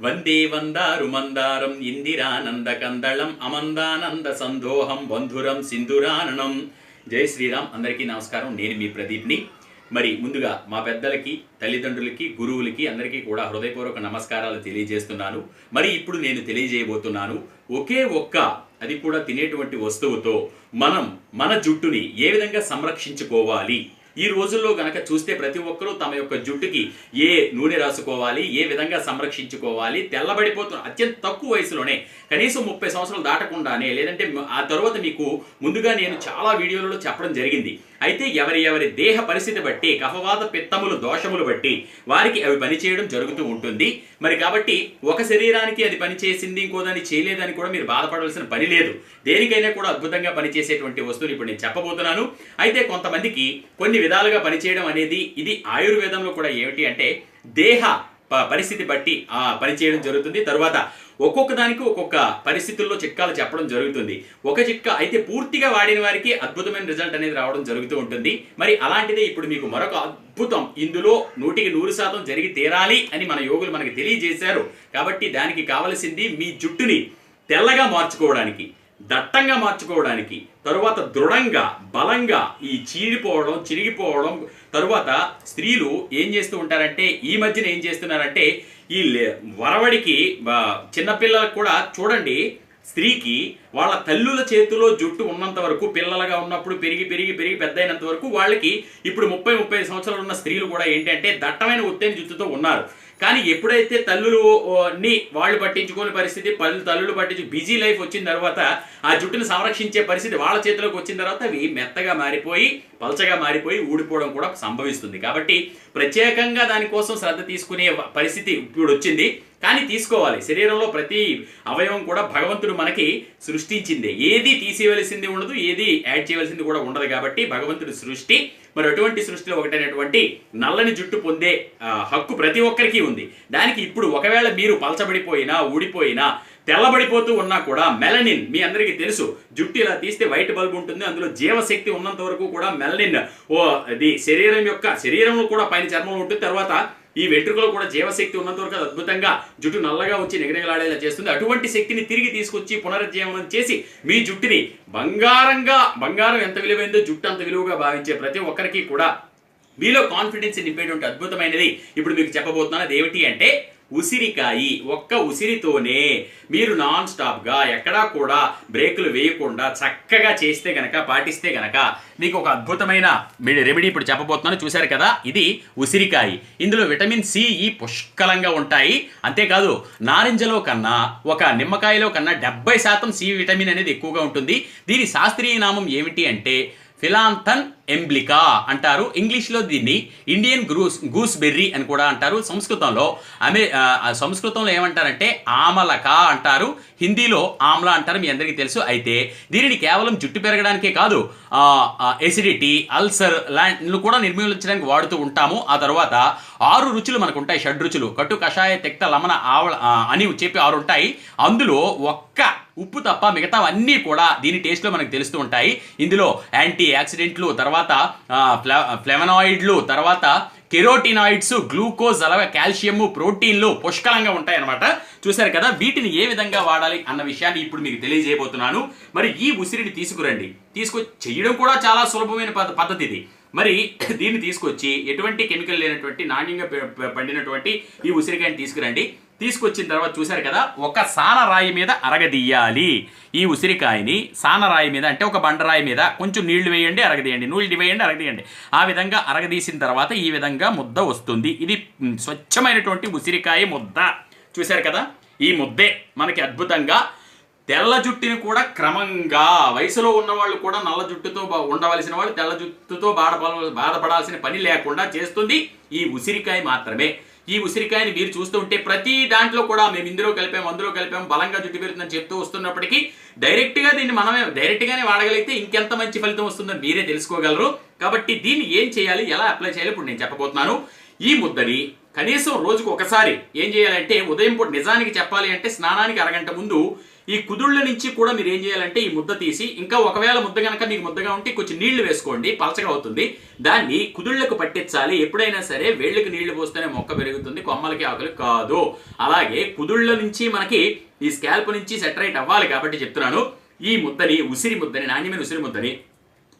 వందే వందారు మందారం ఇందిరానంద కందళం అమందానంద సందోహం బంధురం సింధురాననం. జై శ్రీరామ్. అందరికీ నమస్కారం. నేను మీ ప్రదీప్ని. మరి ముందుగా మా పెద్దలకి, తల్లిదండ్రులకి, గురువులకి అందరికీ కూడా హృదయపూర్వక నమస్కారాలు తెలియజేస్తున్నాను. మరి ఇప్పుడు నేను తెలియజేయబోతున్నాను, ఒకే ఒక్క అది కూడా తినేటువంటి వస్తువుతో మనం మన జుట్టుని ఏ విధంగా సంరక్షించుకోవాలి. ఈ రోజుల్లో గనక చూస్తే ప్రతి ఒక్కరూ తమ యొక్క జుట్టుకి ఏ నూనె రాసుకోవాలి, ఏ విధంగా సంరక్షించుకోవాలి, తెల్లబడిపోతున్న అత్యంత తక్కువ వయసులోనే, కనీసం 30 సంవత్సరాలు దాటకుండానే, లేదంటే ఆ తర్వాత మీకు ముందుగా నేను చాలా వీడియోలలో చెప్పడం జరిగింది. అయితే ఎవరి దేహ పరిస్థితి బట్టి, కఫవాత పిత్తములు దోషములు బట్టి వారికి అవి పనిచేయడం జరుగుతూ ఉంటుంది. మరి కాబట్టి ఒక శరీరానికి అది పనిచేసింది, ఇంకోదాన్ని చేయలేదని కూడా మీరు బాధపడవలసిన పని లేదు. దేనికైనా కూడా అద్భుతంగా పనిచేసేటువంటి వస్తువులు ఇప్పుడు నేను చెప్పబోతున్నాను. అయితే కొంతమందికి కొన్ని విధాలుగా పనిచేయడం అనేది, ఇది ఆయుర్వేదంలో కూడా ఏమిటి అంటే దేహ పరిస్థితి బట్టి పనిచేయడం జరుగుతుంది. తరువాత ఒక్కొక్క దానికి ఒక్కొక్క పరిస్థితుల్లో చిట్కాలు చెప్పడం జరుగుతుంది. ఒక చిట్కా అయితే పూర్తిగా వాడిన వారికి అద్భుతమైన రిజల్ట్ అనేది రావడం జరుగుతూ ఉంటుంది. మరి అలాంటిదే ఇప్పుడు మీకు మరొక అద్భుతం, ఇందులో 100% జరిగి తీరాలి అని మన యోగులు మనకి తెలియజేశారు. కాబట్టి దానికి కావలసింది మీ జుట్టుని తెల్లగా మార్చుకోవడానికి, దట్టంగా మార్చుకోవడానికి, తరువాత దృఢంగా బలంగా ఈ చీడిపోవడం చిరిగిపోవడం. తరువాత స్త్రీలు ఏం చేస్తూ ఉంటారంటే, ఈ మధ్యన ఏం చేస్తున్నారంటే, ఈ వరవడికి చిన్నపిల్లలకు కూడా చూడండి, స్త్రీకి వాళ్ళ తల్లుల చేతిలో జుట్టు ఉన్నంత వరకు, పిల్లలుగా ఉన్నప్పుడు పెరిగి పెరిగి పెరిగి పెద్ద అయినంత వరకు వాళ్ళకి ఇప్పుడు 30-35 సంవత్సరాలు ఉన్న స్త్రీలు కూడా ఏంటంటే దట్టమైన ఒత్తైన జుట్టుతో ఉన్నారు. కానీ ఎప్పుడైతే తల్లులని వాళ్ళు పట్టించుకోని పరిస్థితి, తల్లులు పట్టించు బిజీ లైఫ్ వచ్చిన తర్వాత ఆ జుట్టును సంరక్షించే పరిస్థితి వాళ్ళ చేతిలోకి వచ్చిన తర్వాత అవి మెత్తగా మారిపోయి, పలచగా మారిపోయి ఊడిపోవడం కూడా సంభవిస్తుంది. కాబట్టి ప్రత్యేకంగా దానికోసం శ్రద్ధ తీసుకునే పరిస్థితి ఇప్పుడు వచ్చింది. కానీ తీసుకోవాలి. శరీరంలో ప్రతి అవయవం కూడా భగవంతుడు మనకి సృష్టించిందే. ఏది తీసేయవలసింది ఉండదు, ఏది యాడ్ చేయవలసింది కూడా ఉండదు. కాబట్టి భగవంతుడి సృష్టి, మరి అటువంటి సృష్టిలో ఒకటైనటువంటి నల్లని జుట్టు పొందే హక్కు ప్రతి ఒక్కరికి ఉంది. దానికి ఇప్పుడు ఒకవేళ మీరు పలచబడిపోయినా, ఊడిపోయినా, తెల్లబడిపోతూ ఉన్నా కూడా మెలనిన్, మీ అందరికీ తెలుసు, జుట్టు ఇలా తీస్తే వైట్ బల్బ్ ఉంటుంది, అందులో జీవశక్తి ఉన్నంత వరకు కూడా మెలనిన్ అది శరీరంలో కూడా పైన చర్మం ఉంటుంది. తర్వాత ఈ వెంట్రుకలో కూడా జీవశక్తి ఉన్నంత వరకు అద్భుతంగా జుట్టు నల్లగా వచ్చి నిగనిగలాడేలా చేస్తుంది. అటువంటి శక్తిని తిరిగి తీసుకొచ్చి పునరుజ్జీవనం చేసి మీ జుట్టుని బంగారం ఎంత విలువైందో జుట్టు అంత విలువగా భావించే ప్రతి ఒక్కరికి కూడా మీలో కాన్ఫిడెన్స్ నింపేటువంటి అద్భుతమైనది ఇప్పుడు మీకు చెప్పబోతున్నాను. అది ఏమిటి అంటే ఉసిరికాయి. ఒక్క ఉసిరితోనే మీరు నాన్ స్టాప్గా ఎక్కడా కూడా బ్రేకులు వేయకుండా చక్కగా చేస్తే గనక, పాటిస్తే గనక మీకు ఒక అద్భుతమైన రెమెడీ ఇప్పుడు చెప్పబోతున్నాను. చూశారు కదా, ఇది ఉసిరికాయి. ఇందులో విటమిన్ సి, ఈ పుష్కలంగా ఉంటాయి. అంతేకాదు నారింజలో కన్నా, ఒక నిమ్మకాయలో కన్నా 70% సి విటమిన్ అనేది ఎక్కువగా ఉంటుంది. దీని శాస్త్రీయ నామం ఏమిటి అంటే ఫిలాంథన్ ఎంబ్లికా అంటారు. ఇంగ్లీష్లో దీన్ని ఇండియన్ గూస్బెర్రీ అని కూడా అంటారు. సంస్కృతంలో ఏమంటారంటే ఆమలక అంటారు. హిందీలో ఆమ్లా అంటారు. మీ అందరికీ తెలుసు. అయితే దీనిని కేవలం జుట్టు పెరగడానికే కాదు, ఎసిడిటీ, అల్సర్ లాంటివి కూడా నిర్మూలించడానికి వాడుతూ ఉంటాము. ఆ తర్వాత 6 రుచులు మనకు ఉంటాయి, షడ్రుచులు. కట్టు, కషాయ, తెక్త, లమన, ఆవళ అని చెప్పి 6 ఉంటాయి. అందులో ఒక్క ఉప్పు తప్ప మిగతావన్నీ కూడా దీని టేస్ట్లో మనకు తెలుస్తూ ఉంటాయి. ఇందులో యాంటీ ఆక్సిడెంట్లు, తర్వాత ఫ్లెవనాయిడ్లు, తర్వాత కెరోటినాయిడ్స్, గ్లూకోజ్, అలాగే కాల్షియము, ప్రోటీన్లు పుష్కలంగా ఉంటాయన్నమాట. చూశారు కదా, వీటిని ఏ విధంగా వాడాలి అన్న విషయాన్ని ఇప్పుడు మీకు తెలియజేయబోతున్నాను. మరి ఈ ఉసిరిని చేయడం కూడా చాలా సులభమైన పద్ధతి ఇది. మరి దీన్ని తీసుకొచ్చి ఎటువంటి కెమికల్ లేనటువంటి నాణ్యంగా పండినటువంటి ఈ ఉసిరికాయని తీసుకురండి. తీసుకొచ్చిన తర్వాత చూశారు కదా, ఒక సానరాయి మీద అరగదీయాలి. ఈ ఉసిరికాయని సానరాయి మీద, అంటే ఒక బండరాయి మీద కొంచెం నీళ్లు వేయండి, అరగదీయండి, నీళ్లు వేయండి, అరగదీయండి. ఆ విధంగా అరగదీసిన తర్వాత ఈ విధంగా ముద్ద వస్తుంది. ఇది స్వచ్ఛమైనటువంటి ఉసిరికాయ ముద్ద. చూశారు కదా, ఈ ముద్దే మనకి అద్భుతంగా తెల్ల జుట్టుని కూడా క్రమంగా, వయసులో ఉన్నవాళ్ళు కూడా నల్ల జుట్టుతో ఉండవలసిన వాళ్ళు తెల్ల జుట్టుతో బాధపడాల్సిన పని లేకుండా చేస్తుంది ఈ ఉసిరికాయ మాత్రమే. ఈ ఉసిరికాయని మీరు చూస్తూ ఉంటే ప్రతి దాంట్లో కూడా మేము ఇందులో కలిపాము, అందులో కలిపాము, బలంగా జుట్టు పెరుగుతుందని చెప్తూ వస్తున్నప్పటికీ దీన్ని మనమే డైరెక్ట్గానే వాడగలిగితే ఇంకెంత మంచి ఫలితం వస్తుందని మీరే తెలుసుకోగలరు. కాబట్టి దీన్ని ఏం చేయాలి, ఎలా అప్లై చేయాలి ఇప్పుడు నేను చెప్పబోతున్నాను. ఈ ముద్దని కనీసం రోజుకు ఒకసారి ఏం చేయాలంటే, ఉదయం పూట నిజానికి చెప్పాలి అంటే స్నానానికి అరగంట ముందు ఈ కుదుళ్ళ నుంచి కూడా మీరు ఏం చేయాలంటే ఈ ముద్ద తీసి, ఇంకా ఒకవేళ ముద్ద కనుక మీకు ముద్దగా ఉంటే కొంచెం నీళ్లు వేసుకోండి, పలచగా అవుతుంది. దాన్ని కుదుళ్లకు పట్టించాలి. ఎప్పుడైనా సరే వేళ్ళకి నీళ్లు పోస్తేనే మొక్క పెరుగుతుంది, కొమ్మలకి ఆకులు కాదు. అలాగే కుదుళ్ళ నుంచి మనకి ఈ స్కాల్ప్ నుంచి సెటరైట్ అవ్వాలి కాబట్టి చెప్తున్నాను. ఈ ముద్దని, ఉసిరి ముద్దని, నాణ్యమైన ఉసిరి ముద్దని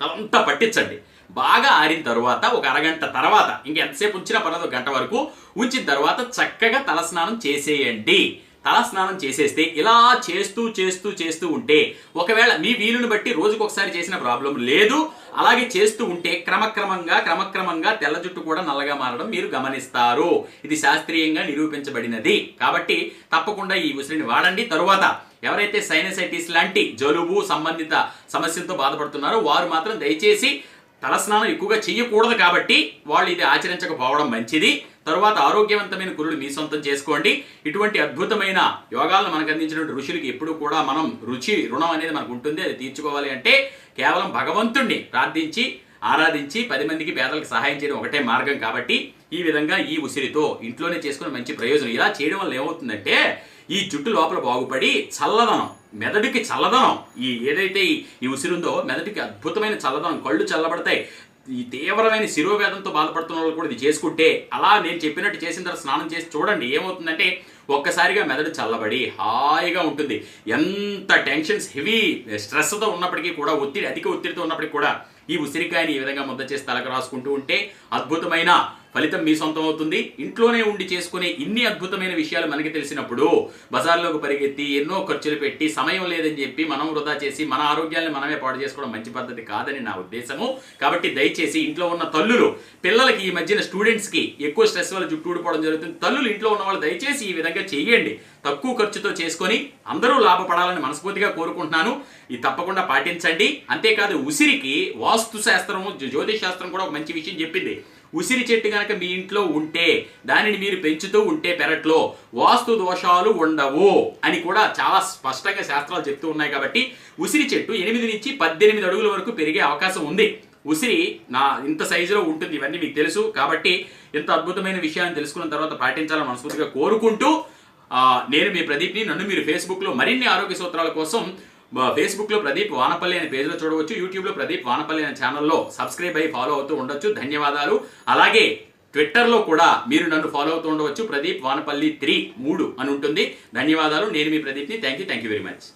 అంతా పట్టించండి. బాగా ఆరిన తర్వాత ఒక అరగంట తర్వాత, ఇంకెంతసేపు ఉంచినా పర్లేదు, గంట వరకు ఉంచిన తర్వాత చక్కగా తలస్నానం చేసేయండి. తలస్నానం చేసేస్తే ఇలా చేస్తూ చేస్తూ చేస్తూ ఉంటే, ఒకవేళ మీ వీలుని బట్టి రోజుకు ఒకసారి చేసిన ప్రాబ్లం లేదు, అలాగే చేస్తూ ఉంటే క్రమక్రమంగా తెల్ల జుట్టు కూడా నల్లగా మారడం మీరు గమనిస్తారు. ఇది శాస్త్రీయంగా నిరూపించబడినది. కాబట్టి తప్పకుండా ఈ ఉసిరిని వాడండి. తరువాత ఎవరైతే సైనసైటిస్ లాంటి జలుబు సంబంధిత సమస్యలతో బాధపడుతున్నారో వారు మాత్రం దయచేసి తలస్నానం ఎక్కువగా చెయ్యకూడదు కాబట్టి వాళ్ళు ఇది ఆచరించకపోవడం మంచిది. తరువాత ఆరోగ్యవంతమైన కురులు మీ సొంతం చేసుకోండి. ఇటువంటి అద్భుతమైన యోగాలను మనకు అందించినటువంటి ఋషులకి ఎప్పుడు కూడా మనం రుణం అనేది మనకు ఉంటుంది. అది తీర్చుకోవాలి అంటే కేవలం భగవంతుణ్ణి ప్రార్థించి ఆరాధించి 10 మందికి పేదలకు సహాయం చేయడం ఒకటే మార్గం. కాబట్టి ఈ విధంగా ఈ ఉసిరితో ఇంట్లోనే చేసుకుని మంచి ప్రయోజనం. ఇలా చేయడం వల్ల ఏమవుతుందంటే ఈ జుట్టు లోపల బాగుపడి చల్లదనం, మెదడుకి చల్లదనం, ఏదైతే ఈ ఉసిరి ఉందో మెదడుకి అద్భుతమైన చల్లదనం, కళ్ళు చల్లబడతాయి. ఈ తీవ్రమైన శిరోవేదంతో బాధపడుతున్న వాళ్ళు కూడా ఇది చేసుకుంటే, అలా నేను చెప్పినట్టు చేసిన తర్వాత స్నానం చేసి చూడండి, ఏమవుతుందంటే ఒక్కసారిగా మెదడు చల్లబడి హాయిగా ఉంటుంది. ఎంత టెన్షన్స్, హెవీ స్ట్రెస్తో ఉన్నప్పటికీ కూడా, అధిక ఒత్తిడితో ఉన్నప్పటికీ కూడా ఈ ఉసిరికాయని ఈ విధంగా ముద్ద చేసి తలకు రాసుకుంటూ ఉంటే అద్భుతమైన ఫలితం మీ సొంతం అవుతుంది. ఇంట్లోనే ఉండి చేసుకునే ఇన్ని అద్భుతమైన విషయాలు మనకి తెలిసినప్పుడు బజార్లోకి పరిగెత్తి ఎన్నో ఖర్చులు పెట్టి సమయం లేదని చెప్పి మనం వృధా చేసి మన ఆరోగ్యాన్ని మనమే పాడు చేసుకోవడం మంచి పద్ధతి కాదని నా ఉద్దేశము. కాబట్టి దయచేసి ఇంట్లో ఉన్న తల్లులు, పిల్లలకి ఈ మధ్యన స్టూడెంట్స్కి ఎక్కువ స్ట్రెస్ వల్ల జుట్టు ఊడిపోవడం జరుగుతుంది. తల్లులు ఇంట్లో ఉన్న వాళ్ళు దయచేసి ఈ విధంగా చేయండి. తక్కువ ఖర్చుతో చేసుకొని అందరూ లాభపడాలని మనస్ఫూర్తిగా కోరుకుంటున్నాను. ఇది తప్పకుండా పాటించండి. అంతేకాదు ఉసిరికి వాస్తు శాస్త్రము, జ్యోతిష్ శాస్త్రం కూడా ఒక మంచి విషయం చెప్పింది. ఉసిరి చెట్టు కనుక మీ ఇంట్లో ఉంటే, దానిని మీరు పెంచుతూ ఉంటే పెరట్లో వాస్తు దోషాలు ఉండవు అని కూడా చాలా స్పష్టంగా శాస్త్రాలు చెప్తూ ఉన్నాయి. కాబట్టి ఉసిరి చెట్టు 8 నుంచి 18 అడుగుల వరకు పెరిగే అవకాశం ఉంది. ఉసిరి ఇంత సైజులో ఉంటుంది, ఇవన్నీ మీకు తెలుసు. కాబట్టి ఇంత అద్భుతమైన విషయాన్ని తెలుసుకున్న తర్వాత పాటించాలని మనస్ఫూర్తిగా కోరుకుంటూ, నేను మీ ప్రదీప్ని. నన్ను మీరు ఫేస్బుక్లో మరిన్ని ఆరోగ్య సూత్రాల కోసం ఫేస్బుక్లో ప్రదీప్ వానపల్లి అనే పేజ్లో చూడవచ్చు. యూట్యూబ్లో ప్రదీప్ వానపల్లి అనే ఛానల్లో సబ్స్క్రైబ్ అయ్యి ఫాలో అవుతూ ఉండొచ్చు. ధన్యవాదాలు. అలాగే ట్విట్టర్లో కూడా మీరు నన్ను ఫాలో అవుతూ ఉండవచ్చు. ప్రదీప్ వానపల్లి 3 అని ఉంటుంది. ధన్యవాదాలు. నేను మీ ప్రదీప్ని. Thank you very much.